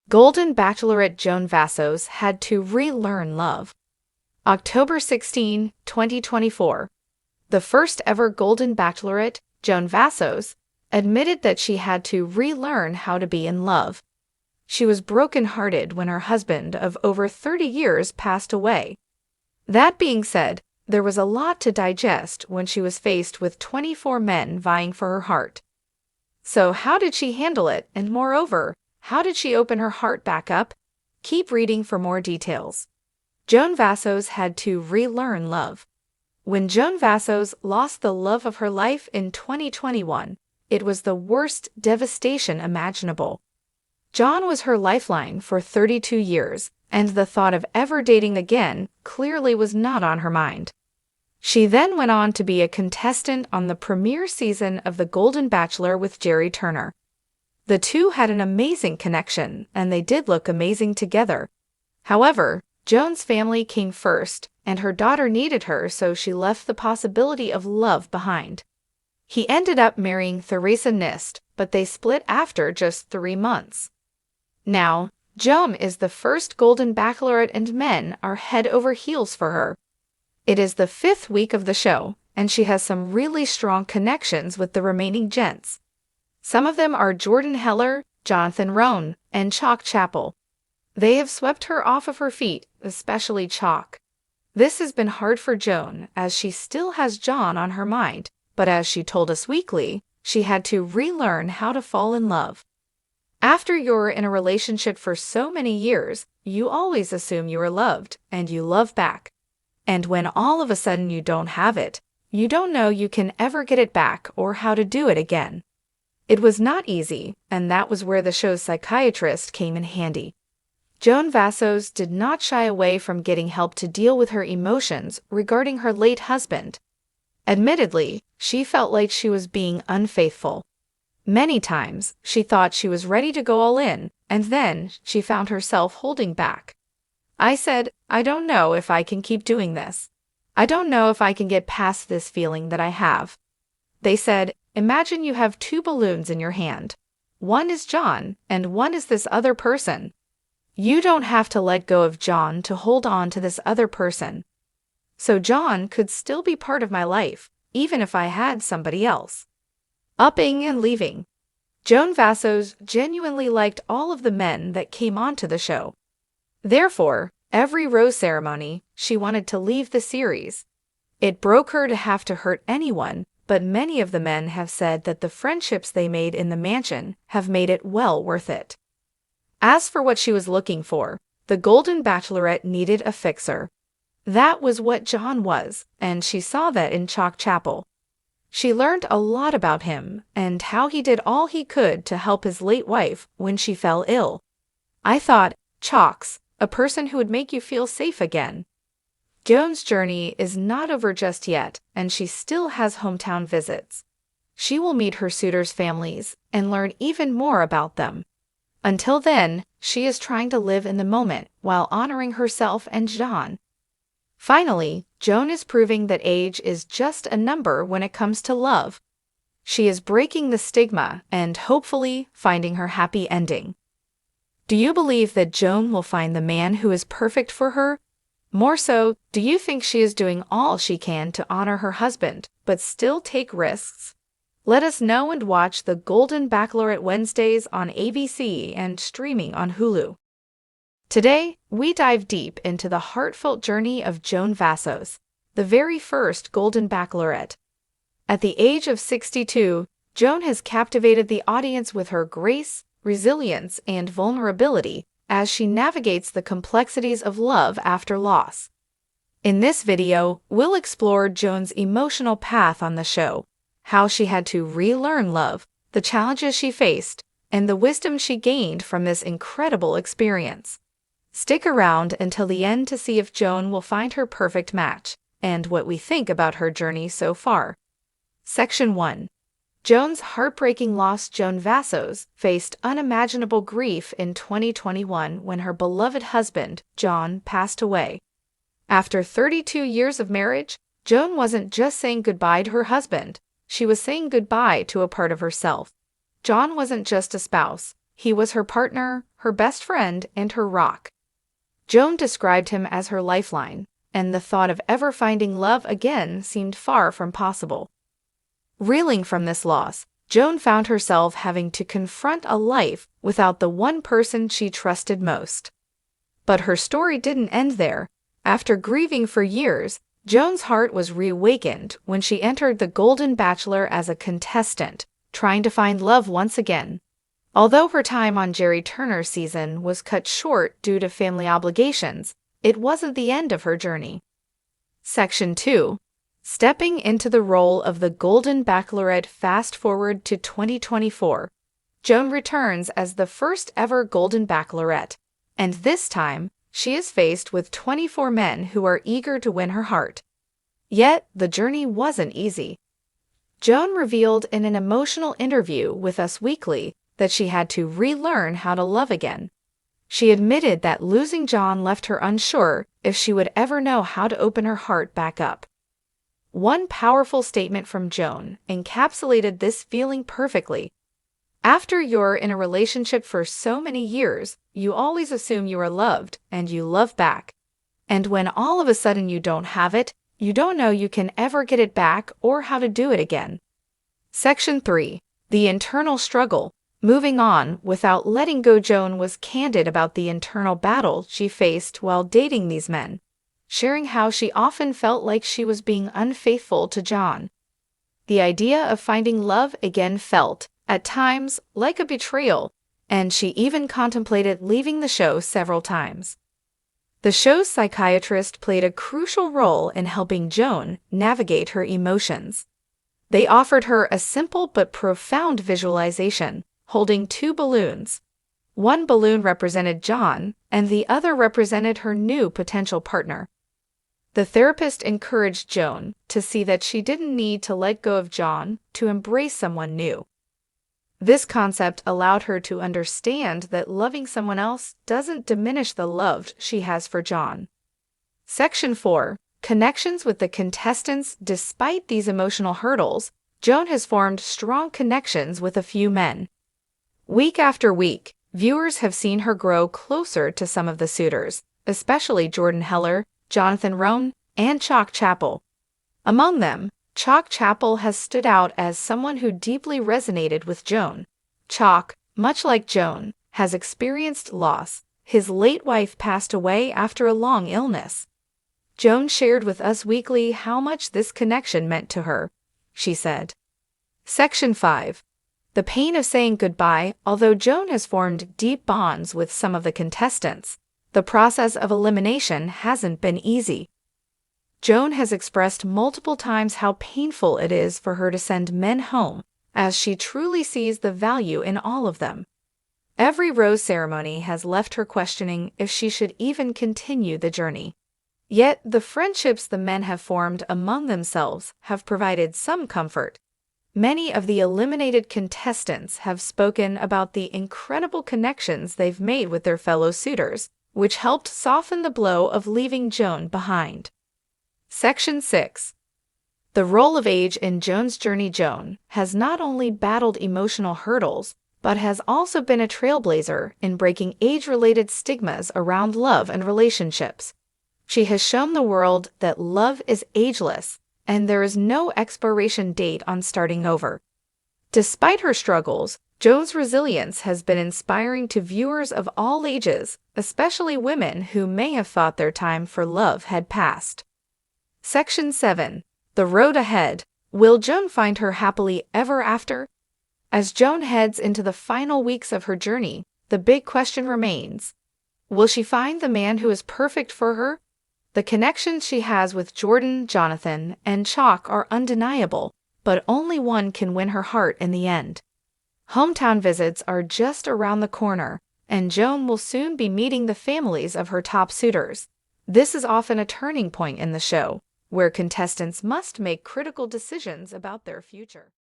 Golden Bachelorette Joan Vassos had to relearn love. October 16, 2024. The first ever Golden Bachelorette, Joan Vassos, admitted that she had to relearn how to be in love. She was brokenhearted when her husband of over 30 years passed away. That being said, there was a lot to digest when she was faced with 24 men vying for her heart. So how did she handle it, and moreover, how did she open her heart back up? Keep reading for more details. Joan Vassos had to relearn love. When Joan Vassos lost the love of her life in 2021, it was the worst devastation imaginable. John was her lifeline for 32 years, and the thought of ever dating again clearly was not on her mind. She then went on to be a contestant on the premiere season of The Golden Bachelor with Jerry Turner. The two had an amazing connection, and they did look amazing together. However, Joan's family came first, and her daughter needed her, so she left the possibility of love behind. He ended up marrying Theresa Nist, but they split after just 3 months. Now, Joan is the first Golden Bachelorette and men are head over heels for her. It is the 5th week of the show, and she has some really strong connections with the remaining gents. Some of them are Jordan Heller, Jonathan Roan, and Chalk Chapel. They have swept her off of her feet, especially Chalk. This has been hard for Joan, as she still has John on her mind, but as she told Us Weekly, she had to relearn how to fall in love. After you're in a relationship for so many years, you always assume you are loved, and you love back. And when all of a sudden you don't have it, you don't know you can ever get it back or how to do it again. It was not easy, and that was where the show's psychiatrist came in handy. Joan Vassos did not shy away from getting help to deal with her emotions regarding her late husband. Admittedly, she felt like she was being unfaithful. Many times, she thought she was ready to go all in, and then she found herself holding back. I said, I don't know if I can keep doing this. I don't know if I can get past this feeling that I have. They said, imagine you have 2 balloons in your hand. One is John, and one is this other person. You don't have to let go of John to hold on to this other person. So John could still be part of my life, even if I had somebody else. Upping and leaving. Joan Vassos genuinely liked all of the men that came onto the show. Therefore, every rose ceremony, she wanted to leave the series. It broke her to have to hurt anyone, but many of the men have said that the friendships they made in the mansion have made it well worth it. As for what she was looking for, the Golden Bachelorette needed a fixer. That was what John was, and she saw that in Chalk Chapel. She learned a lot about him and how he did all he could to help his late wife when she fell ill. I thought, Chalk's a person who would make you feel safe again. Joan's journey is not over just yet, and she still has hometown visits. She will meet her suitors' families and learn even more about them. Until then, she is trying to live in the moment while honoring herself and John. Finally, Joan is proving that age is just a number when it comes to love. She is breaking the stigma and hopefully finding her happy ending. Do you believe that Joan will find the man who is perfect for her? More so, do you think she is doing all she can to honor her husband, but still take risks? Let us know and watch the Golden Bachelorette Wednesdays on ABC and streaming on Hulu. Today, we dive deep into the heartfelt journey of Joan Vassos, the very first Golden Bachelorette. At the age of 62, Joan has captivated the audience with her grace, resilience, and vulnerability as she navigates the complexities of love after loss. In this video, we'll explore Joan's emotional path on the show, how she had to relearn love, the challenges she faced, and the wisdom she gained from this incredible experience. Stick around until the end to see if Joan will find her perfect match, and what we think about her journey so far. Section 1. Joan's heartbreaking loss. Joan Vassos faced unimaginable grief in 2021 when her beloved husband, John, passed away. After 32 years of marriage, Joan wasn't just saying goodbye to her husband, she was saying goodbye to a part of herself. John wasn't just a spouse, He was her partner, her best friend, and her rock. Joan described him as her lifeline, and the thought of ever finding love again seemed far from possible. Reeling from this loss, Joan found herself having to confront a life without the one person she trusted most. But her story didn't end there. After grieving for years, Joan's heart was reawakened when she entered the Golden Bachelor as a contestant, trying to find love once again. Although her time on Jerry Turner's season was cut short due to family obligations, it wasn't the end of her journey. Section 2. Stepping into the role of the Golden Bachelorette. Fast forward to 2024. Joan returns as the first ever Golden Bachelorette, and this time, she is faced with 24 men who are eager to win her heart. Yet, the journey wasn't easy. Joan revealed in an emotional interview with Us Weekly that she had to relearn how to love again. She admitted that losing John left her unsure if she would ever know how to open her heart back up. One powerful statement from Joan encapsulated this feeling perfectly. After you're in a relationship for so many years, you always assume you are loved and you love back. And when all of a sudden you don't have it, you don't know you can ever get it back or how to do it again. Section 3. The internal struggle. Moving on without letting go. Joan was candid about the internal battle she faced while dating these men, sharing how she often felt like she was being unfaithful to John. The idea of finding love again felt, at times, like a betrayal, and she even contemplated leaving the show several times. The show's psychiatrist played a crucial role in helping Joan navigate her emotions. They offered her a simple but profound visualization, holding two balloons. One balloon represented John, and the other represented her new potential partner. The therapist encouraged Joan to see that she didn't need to let go of John to embrace someone new. This concept allowed her to understand that loving someone else doesn't diminish the love she has for John. Section 4. Connections with the contestants. Despite these emotional hurdles, Joan has formed strong connections with a few men. Week after week, viewers have seen her grow closer to some of the suitors, especially Jordan Heller, Jonathan Roan, and Chalk Chappell. Among them, Chalk Chappell has stood out as someone who deeply resonated with Joan. Chalk, much like Joan, has experienced loss. His late wife passed away after a long illness. Joan shared with Us Weekly how much this connection meant to her. She said, Section 5. The pain of saying goodbye. Although Joan has formed deep bonds with some of the contestants, the process of elimination hasn't been easy. Joan has expressed multiple times how painful it is for her to send men home, as she truly sees the value in all of them. Every rose ceremony has left her questioning if she should even continue the journey. Yet the friendships the men have formed among themselves have provided some comfort. Many of the eliminated contestants have spoken about the incredible connections they've made with their fellow suitors, which helped soften the blow of leaving Joan behind. Section 6. The role of age in Joan's journey. Joan has not only battled emotional hurdles, but has also been a trailblazer in breaking age-related stigmas around love and relationships. She has shown the world that love is ageless, and there is no expiration date on starting over. Despite her struggles, Joan's resilience has been inspiring to viewers of all ages, especially women who may have thought their time for love had passed. Section 7. The road ahead. Will Joan find her happily ever after? As Joan heads into the final weeks of her journey, the big question remains. Will she find the man who is perfect for her? The connections she has with Jordan, Jonathan, and Chalk are undeniable, but only one can win her heart in the end. Hometown visits are just around the corner, and Joan will soon be meeting the families of her top suitors. This is often a turning point in the show, where contestants must make critical decisions about their future.